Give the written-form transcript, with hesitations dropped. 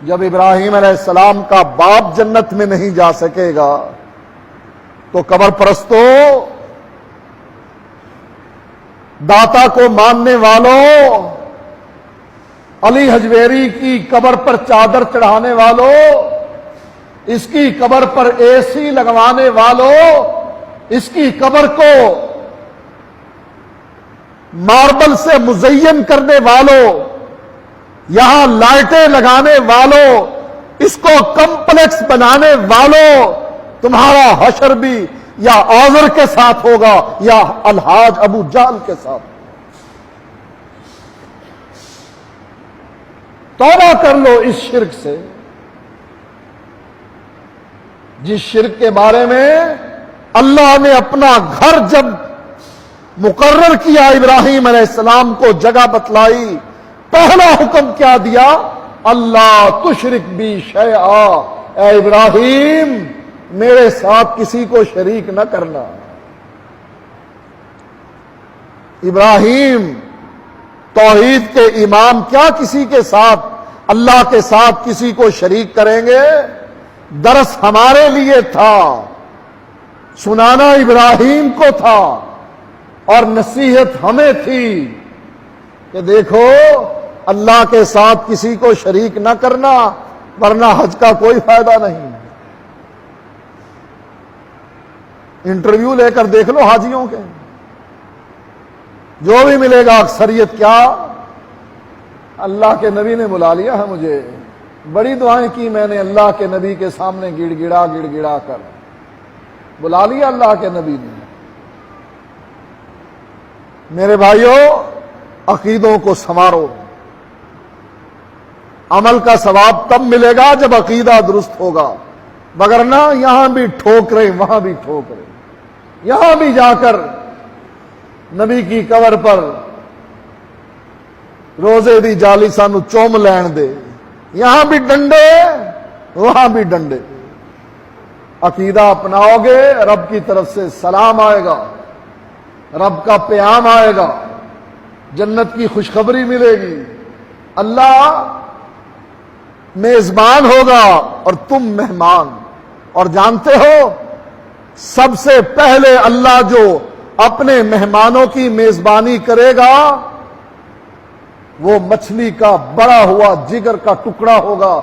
جب ابراہیم علیہ السلام کا باپ جنت میں نہیں جا سکے گا تو قبر پرستوں، داتا کو ماننے والوں، علی حجویری کی قبر پر چادر چڑھانے والوں، اس کی قبر پر اے سی لگوانے والوں، اس کی قبر کو ماربل سے مزین کرنے والوں، یہاں لائٹیں لگانے والوں، اس کو کمپلیکس بنانے والوں، تمہارا حشر بھی یا آذر کے ساتھ ہوگا یا الحاج ابو جہل کے ساتھ۔ توبہ کر لو اس شرک سے، جس شرک کے بارے میں اللہ نے اپنا گھر جب مقرر کیا، ابراہیم علیہ السلام کو جگہ بتلائی، پہلا حکم کیا دیا؟ اللہ تشرک بی شیئا، اے ابراہیم میرے ساتھ کسی کو شریک نہ کرنا۔ ابراہیم توحید کے امام کیا کسی کے ساتھ، اللہ کے ساتھ کسی کو شریک کریں گے؟ درس ہمارے لیے تھا، سنانا ابراہیم کو تھا، اور نصیحت ہمیں تھی کہ دیکھو اللہ کے ساتھ کسی کو شریک نہ کرنا، ورنہ حج کا کوئی فائدہ نہیں۔ انٹرویو لے کر دیکھ لو حاجیوں کے، جو بھی ملے گا اکثریت کیا، اللہ کے نبی نے بلا لیا ہے مجھے، بڑی دعائیں کی میں نے اللہ کے نبی کے سامنے گڑ گڑا کر، بلا لیا اللہ کے نبی نے۔ میرے بھائیوں، عقیدوں کو سنوارو، عمل کا ثواب تب ملے گا جب عقیدہ درست ہوگا، وگرنہ یہاں بھی ٹھوکرے وہاں بھی ٹھوکرے، یہاں بھی جا کر نبی کی قبر پر روزے دی جالی سانو چوم لین دے، یہاں بھی ڈنڈے وہاں بھی ڈنڈے۔ عقیدہ اپناؤ گے، رب کی طرف سے سلام آئے گا، رب کا پیام آئے گا، جنت کی خوشخبری ملے گی، اللہ میزبان ہوگا اور تم مہمان۔ اور جانتے ہو سب سے پہلے اللہ جو اپنے مہمانوں کی میزبانی کرے گا وہ مچھلی کا بڑا ہوا جگر کا ٹکڑا ہوگا